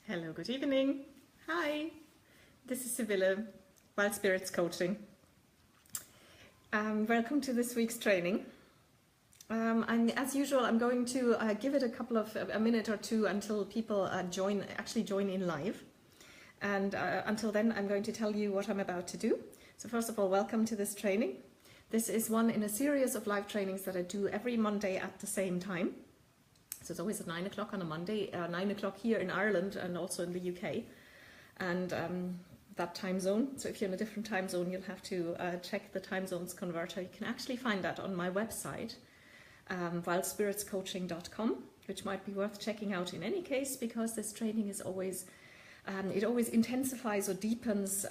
Hello, good evening. Hi, this is Sibylle, Wild Spirits Coaching. Welcome to this week's training. And as usual, I'm going to give it a minute or two until people join in live. And until then, I'm going to tell you what I'm about to do. So first of all, welcome to this training. This is one in a series of live trainings that I do every Monday at the same time. So it's always at 9 o'clock on a Monday, 9 o'clock here in Ireland and also in the UK. And that time zone, so if you're in a different time zone, you'll have to check the time zones converter. You can actually find that on my website, wildspiritscoaching.com, which might be worth checking out in any case, because this training is always, it always intensifies or deepens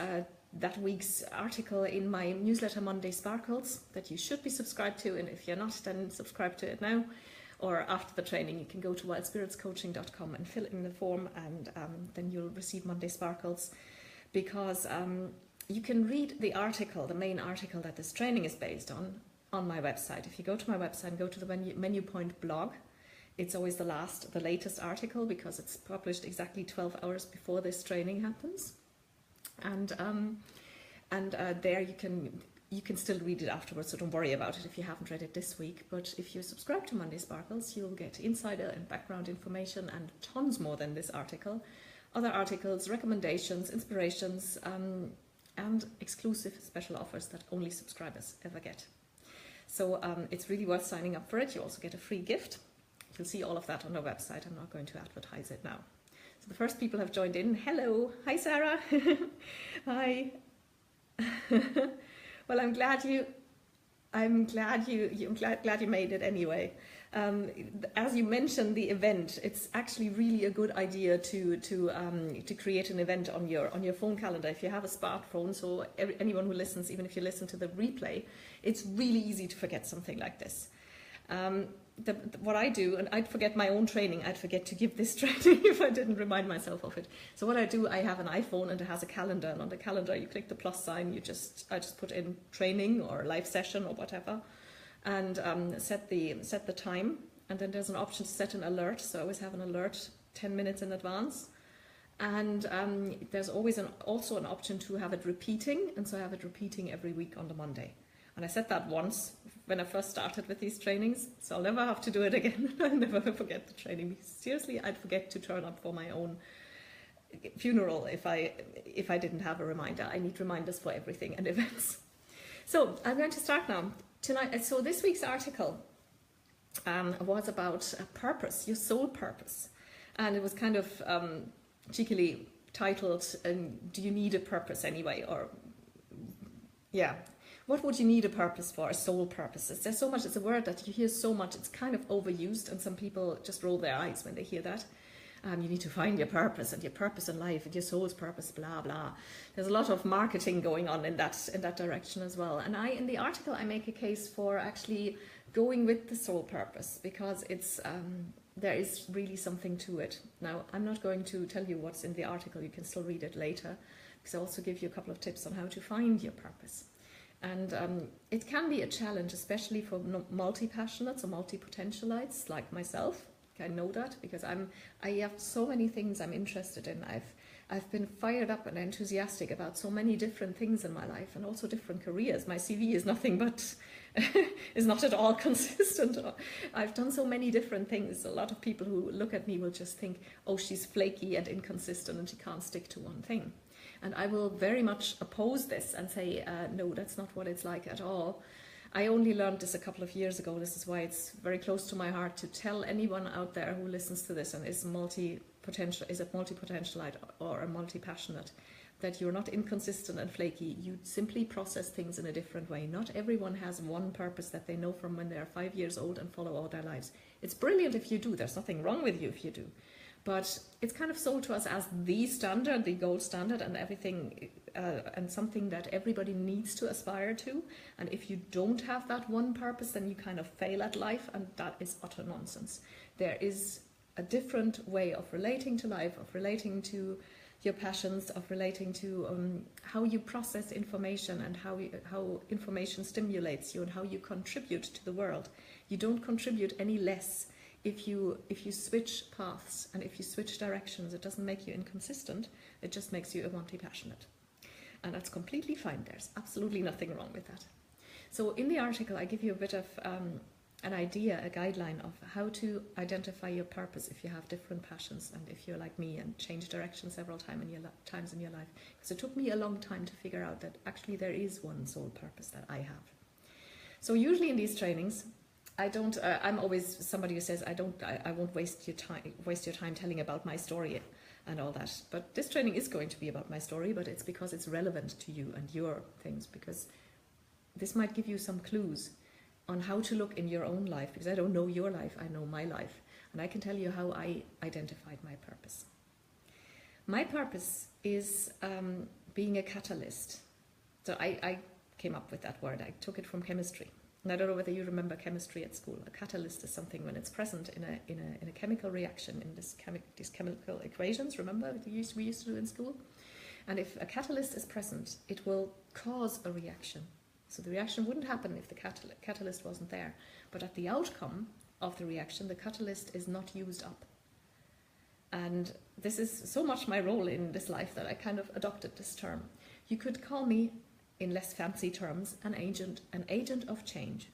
that week's article in my newsletter Monday Sparkles that you should be subscribed to, and if you're not, then subscribe to it now. Or after the training, you can go to wildspiritscoaching.com and fill in the form, and then you'll receive Monday Sparkles, because you can read the article, the main article that this training is based on my website. If you go to my website and go to the menu point blog, it's always the latest article, because it's published exactly 12 hours before this training happens, and there you can still read it afterwards, so don't worry about it if you haven't read it this week. But if you subscribe to Monday Sparkles, you'll get insider and background information and tons more than this article. Other articles, recommendations, inspirations, and exclusive special offers that only subscribers ever get. So it's really worth signing up for it. You also get a free gift. You'll see all of that on our website. I'm not going to advertise it now. So the first people have joined in. Hello. Hi, Sarah. Hi. Well, I'm glad you made it anyway. As you mentioned, the event, it's actually really a good idea to create an event on your phone calendar if you have a smartphone. So anyone who listens, even if you listen to the replay, it's really easy to forget something like this. What I do, and I'd forget my own training, I'd forget to give this training if I didn't remind myself of it. So what I do, I have an iPhone and it has a calendar, and on the calendar you click the plus sign, I just put in training or live session or whatever, and set the time, and then there's an option to set an alert. So I always have an alert 10 minutes in advance, and there's always also an option to have it repeating, and so I have it repeating every week on the Monday. And I said that once when I first started with these trainings, so I'll never have to do it again. I'll never forget the training, because seriously, I'd forget to turn up for my own funeral if I didn't have a reminder. I need reminders for everything and events. So I'm going to start now. Tonight, so this week's article was about purpose, your soul purpose. And it was kind of cheekily titled, Do You Need a Purpose Anyway? Or, yeah. What would you need a purpose for, a soul purpose? There's so much, it's a word that you hear so much, it's kind of overused, and some people just roll their eyes when they hear that. You need to find your purpose, and your purpose in life, and your soul's purpose, blah, blah. There's a lot of marketing going on in that direction as well. And in the article, I make a case for actually going with the soul purpose, because it's there is really something to it. Now, I'm not going to tell you what's in the article, you can still read it later, because I also give you a couple of tips on how to find your purpose. And it can be a challenge, especially for multi-passionates or multi-potentialites like myself. I know that because I have so many things I'm interested in. I've been fired up and enthusiastic about so many different things in my life, and also different careers. My CV is nothing but is not at all consistent. I've done so many different things. A lot of people who look at me will just think, oh, she's flaky and inconsistent and she can't stick to one thing. And I will very much oppose this and say, no, that's not what it's like at all. I only learned this a couple of years ago. This is why it's very close to my heart to tell anyone out there who listens to this and is a multi-potentialite or a multi-passionate, that you're not inconsistent and flaky. You simply process things in a different way. Not everyone has one purpose that they know from when they're 5 years old and follow all their lives. It's brilliant if you do. There's nothing wrong with you if you do. But it's kind of sold to us as the standard, the gold standard, and everything, and something that everybody needs to aspire to. And if you don't have that one purpose, then you kind of fail at life, and that is utter nonsense. There is a different way of relating to life, of relating to your passions, of relating to how you process information, and how information stimulates you, and how you contribute to the world. You don't contribute any less if you switch paths and if you switch directions, it doesn't make you inconsistent, it just makes you multi-passionate. And that's completely fine. There's absolutely nothing wrong with that. So in the article, I give you a bit of an idea, a guideline of how to identify your purpose if you have different passions and if you're like me and change direction several times in your life. Because it took me a long time to figure out that actually there is one sole purpose that I have. So usually in these trainings, I don't. I'm always somebody who says I won't waste your time telling about my story and all that. But this training is going to be about my story, but it's because it's relevant to you and your things, because this might give you some clues on how to look in your own life, because I don't know your life, I know my life, and I can tell you how I identified my purpose. My purpose is being a catalyst. So I came up with that word. I took it from chemistry. And I don't know whether you remember chemistry at school. A catalyst is something when it's present in a chemical reaction, in these chemical equations, remember we used to do in school? And if a catalyst is present, it will cause a reaction. So the reaction wouldn't happen if the catalyst wasn't there. But at the outcome of the reaction, the catalyst is not used up. And this is so much my role in this life that I kind of adopted this term. You could call me, in less fancy terms, an agent of change.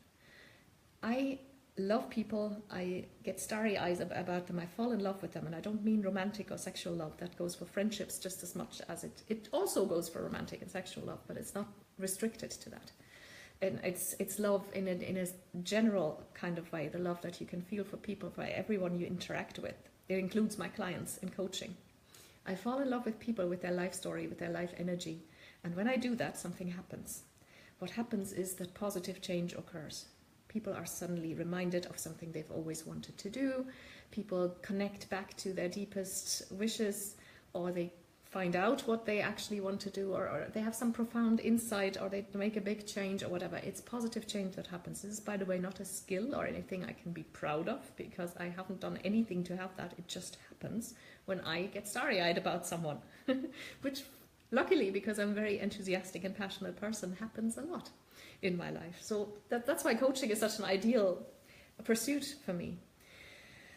I love people, I get starry eyes about them, I fall in love with them, and I don't mean romantic or sexual love. That goes for friendships just as much as it also goes for romantic and sexual love, but it's not restricted to that. And it's love in a general kind of way, the love that you can feel for people, for everyone you interact with. It includes my clients in coaching. I fall in love with people, with their life story, with their life energy. And when I do that, something happens. What happens is that positive change occurs. People are suddenly reminded of something they've always wanted to do. People connect back to their deepest wishes, or they find out what they actually want to do, or they have some profound insight, or they make a big change or whatever. It's positive change that happens. This is, by the way, not a skill or anything I can be proud of, because I haven't done anything to have that. It just happens when I get starry-eyed about someone, which luckily, because I'm a very enthusiastic and passionate person, happens a lot in my life. So that's why coaching is such an ideal pursuit for me.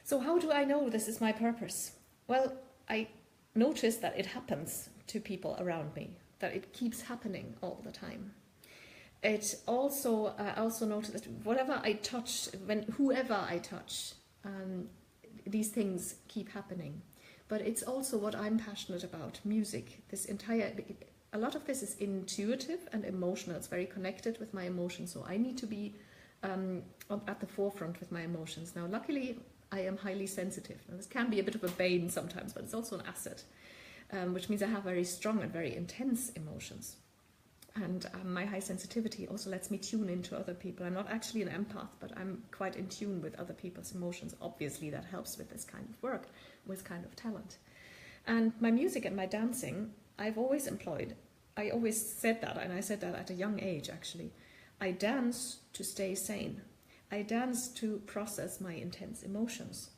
So how do I know this is my purpose? Well, I notice that it happens to people around me, that it keeps happening all the time. It also, I also notice that whatever I touch, whoever I touch, these things keep happening. But it's also what I'm passionate about, music. A lot of this is intuitive and emotional. It's very connected with my emotions, so I need to be at the forefront with my emotions. Now, luckily, I am highly sensitive. Now, this can be a bit of a bane sometimes, but it's also an asset, which means I have very strong and very intense emotions. And my high sensitivity also lets me tune into other people. I'm not actually an empath, but I'm quite in tune with other people's emotions. Obviously, that helps with this kind of work, with kind of talent. And my music and my dancing, I've always employed. I always said that, and I said that at a young age, actually. I dance to stay sane. I dance to process my intense emotions.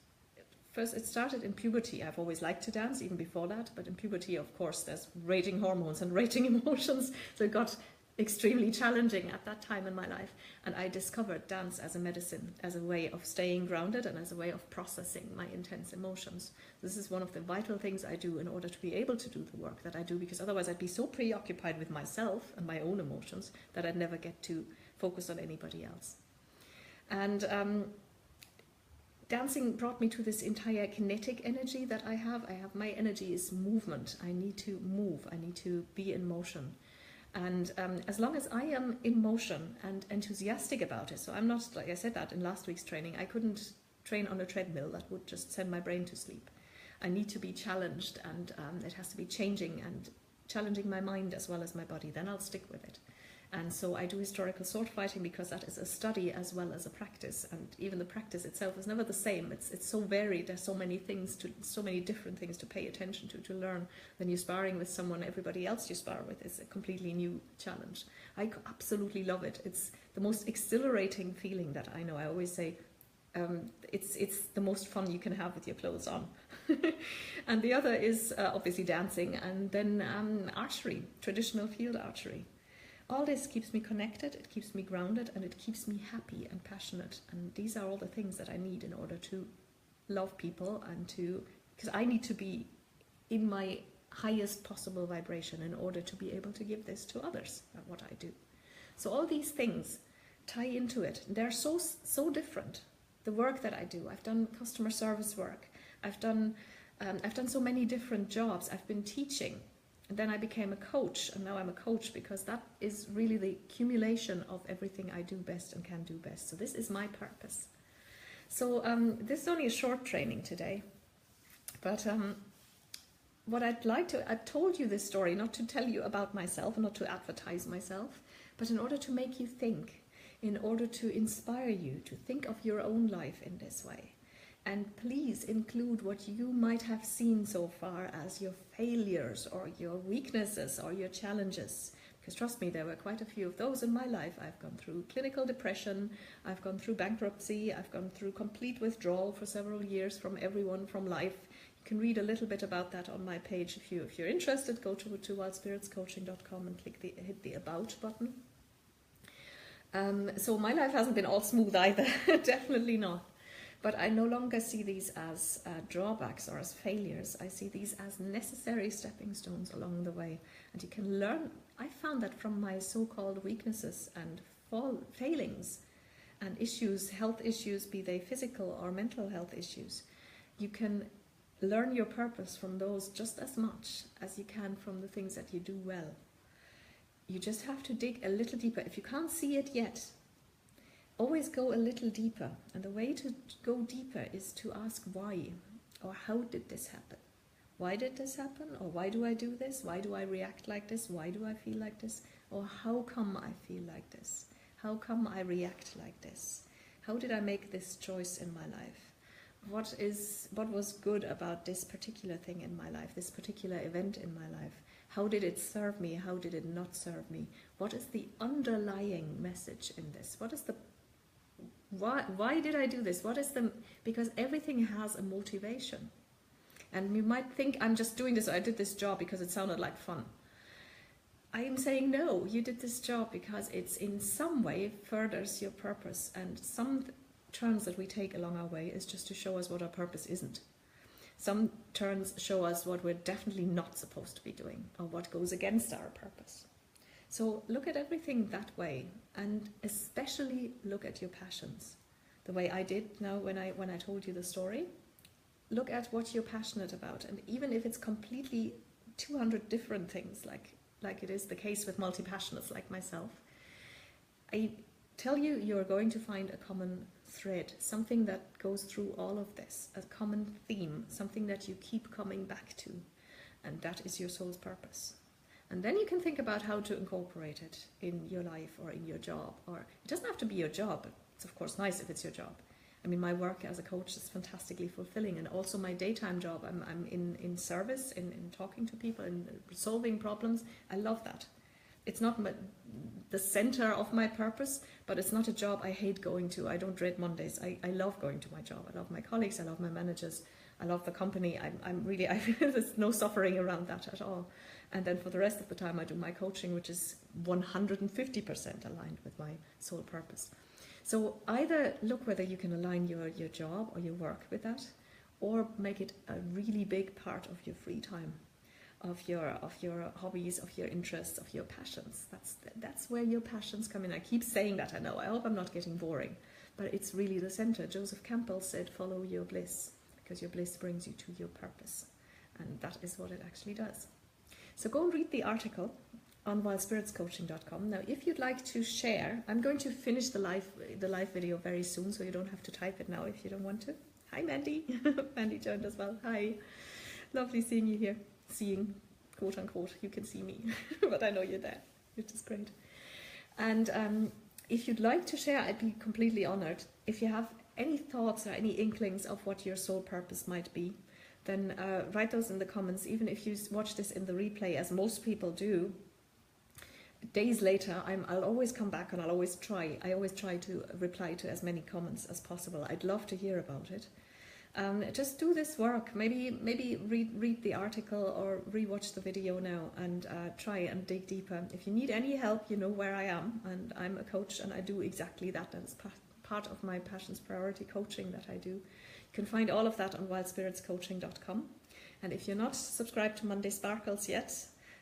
First, it started in puberty. I've always liked to dance, even before that. But in puberty, of course, there's raging hormones and raging emotions. So it got extremely challenging at that time in my life. And I discovered dance as a medicine, as a way of staying grounded and as a way of processing my intense emotions. This is one of the vital things I do in order to be able to do the work that I do, because otherwise I'd be so preoccupied with myself and my own emotions that I'd never get to focus on anybody else. And dancing brought me to this entire kinetic energy that I have. My energy is movement. I need to move. I need to be in motion. And as long as I am in motion and enthusiastic about it, so I'm not, like I said that in last week's training, I couldn't train on a treadmill. That would just send my brain to sleep. I need to be challenged, and it has to be changing and challenging my mind as well as my body. Then I'll stick with it. And so I do historical sword fighting because that is a study as well as a practice, and even the practice itself is never the same. It's so varied. There's so many things, so many different things to pay attention to learn. Then you're sparring with someone, everybody else you spar with is a completely new challenge. I absolutely love it. It's the most exhilarating feeling that I know. I always say it's the most fun you can have with your clothes on. And the other is obviously dancing, and then archery, traditional field archery. All this keeps me connected, it keeps me grounded, and it keeps me happy and passionate. And these are all the things that I need in order to love people and because I need to be in my highest possible vibration in order to be able to give this to others, what I do. So all these things tie into it. They're so different. The work that I do, I've done customer service work, I've done so many different jobs, I've been teaching, and then I became a coach, and now I'm a coach because that is really the accumulation of everything I do best and can do best. So this is my purpose. So this is only a short training today, but what I've told you this story not to tell you about myself, not to advertise myself, but in order to make you think, in order to inspire you to think of your own life in this way. And please include what you might have seen so far as your failures or your weaknesses or your challenges. Because trust me, there were quite a few of those in my life. I've gone through clinical depression, I've gone through bankruptcy, I've gone through complete withdrawal for several years from everyone, from life. You can read a little bit about that on my page if you're interested. Go to wildspiritscoaching.com and hit the About button. So my life hasn't been all smooth either, definitely not. But I no longer see these as drawbacks or as failures. I see these as necessary stepping stones along the way. And you can learn. I found that from my so-called weaknesses and failings and issues, health issues, be they physical or mental health issues, you can learn your purpose from those just as much as you can from the things that you do well. You just have to dig a little deeper. If you can't see it yet, always go a little deeper. And the way to go deeper is to ask why, or how did this happen? Why did this happen? Or why do I do this? Why do I react like this? Why do I feel like this? Or how come I feel like this? How come I react like this? How did I make this choice in my life? What was good about this particular thing in my life, this particular event in my life? How did it serve me? How did it not serve me? What is the underlying message in this? What is the why did I do this? Because everything has a motivation. And you might think I'm just doing this, or I did this job because it sounded like fun. I am saying no, you did this job because it's in some way furthers your purpose. And some turns that we take along our way is just to show us what our purpose isn't. Some turns show us what we're definitely not supposed to be doing, or what goes against our purpose. So look at everything that way, and especially look at your passions. The way I did now when I told you the story. Look at what you're passionate about, and even if it's completely 200 different things, like it is the case with multi-passionates like myself, I tell you, you're going to find a common thread, something that goes through all of this, a common theme, something that you keep coming back to, and that is your soul's purpose. And then you can think about how to incorporate it in your life or in your job. Or it doesn't have to be your job, but it's of course nice if it's your job. I mean, my work as a coach is fantastically fulfilling, and also my daytime job, I'm in service, in talking to people and solving problems. I love that. It's not the center of my purpose, but it's not a job I hate going to. I don't dread Mondays. I love going to my job. I love my colleagues. I love my managers. I love the company. There's no suffering around that at all. And then for the rest of the time, I do my coaching, which is 150% aligned with my soul purpose. So either look whether you can align your job or your work with that, or make it a really big part of your free time, of your hobbies, of your interests, of your passions. That's where your passions come in. I keep saying that, I know. I hope I'm not getting boring, but it's really the center. Joseph Campbell said, follow your bliss, because your bliss brings you to your purpose. And that is what it actually does. So go and read the article on wildspiritscoaching.com. Now, if you'd like to share, I'm going to finish the live video very soon, so you don't have to type it now if you don't want to. Hi, Mandy. Mandy joined as well. Hi. Lovely seeing you here. Seeing, quote unquote, you can see me, but I know you're there, which is great. And if you'd like to share, I'd be completely honored. If you have any thoughts or any inklings of what your soul purpose might be, then write those in the comments. Even if you watch this in the replay, as most people do, days later, I'll always come back and I always try to reply to as many comments as possible. I'd love to hear about it. Just do this work. Maybe read the article or rewatch the video now and try and dig deeper. If you need any help, you know where I am, and I'm a coach and I do exactly that. That's part of my Passions Priority coaching that I do. You can find all of that on wildspiritscoaching.com. And if you're not subscribed to Monday Sparkles yet,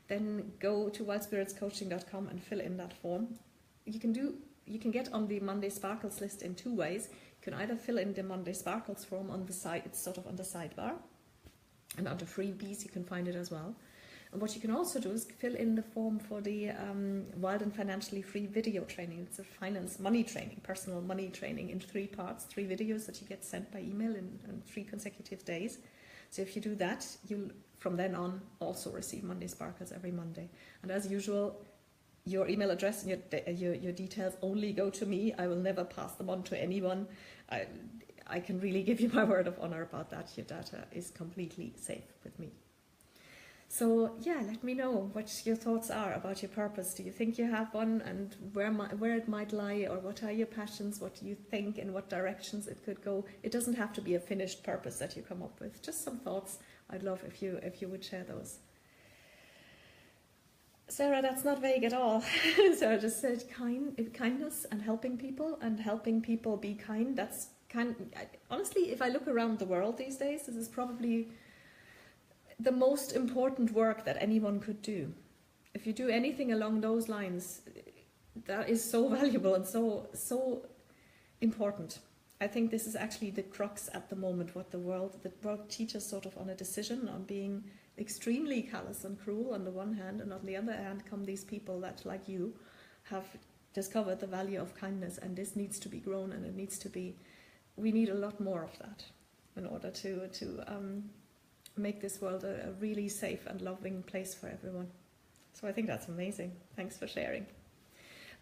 then go to wildspiritscoaching.com and fill in that form. You can get on the Monday Sparkles list in two ways. You can either fill in the Monday Sparkles form on the side, it's sort of on the sidebar, and under freebies you can find it as well. And what you can also do is fill in the form for the Wild and Financially Free video training. It's a money training, personal money training in 3 parts, 3 videos that you get sent by email in 3 consecutive days. So if you do that, you'll from then on also receive Monday Sparkles every Monday. And as usual, your email address and your details only go to me. I will never pass them on to anyone. I can really give you my word of honor about that. Your data is completely safe with me. So yeah, let me know what your thoughts are about your purpose. Do you think you have one, and where it might lie, or what are your passions? What do you think, in what directions it could go? It doesn't have to be a finished purpose that you come up with. Just some thoughts. I'd love if you would share those. Sarah, that's not vague at all. Sarah just said kindness and helping people be kind. That's honestly, if I look around the world these days, this is probably the most important work that anyone could do. If you do anything along those lines, that is so valuable and so important. I think this is actually the crux at the moment, what the world teaches sort of on a decision on being extremely callous and cruel on the one hand, and on the other hand come these people that, like you, have discovered the value of kindness, and this needs to be grown, and we need a lot more of that in order to make this world a really safe and loving place for everyone. So I think that's amazing. Thanks for sharing.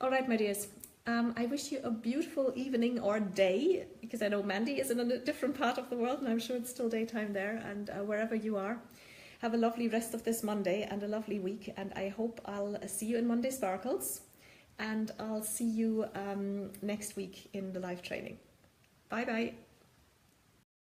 All right, my dears. I wish you a beautiful evening or day, because I know Mandy is in a different part of the world, and I'm sure it's still daytime there, and wherever you are. Have a lovely rest of this Monday and a lovely week, and I hope I'll see you in Monday Sparkles, and I'll see you next week in the live training. Bye bye.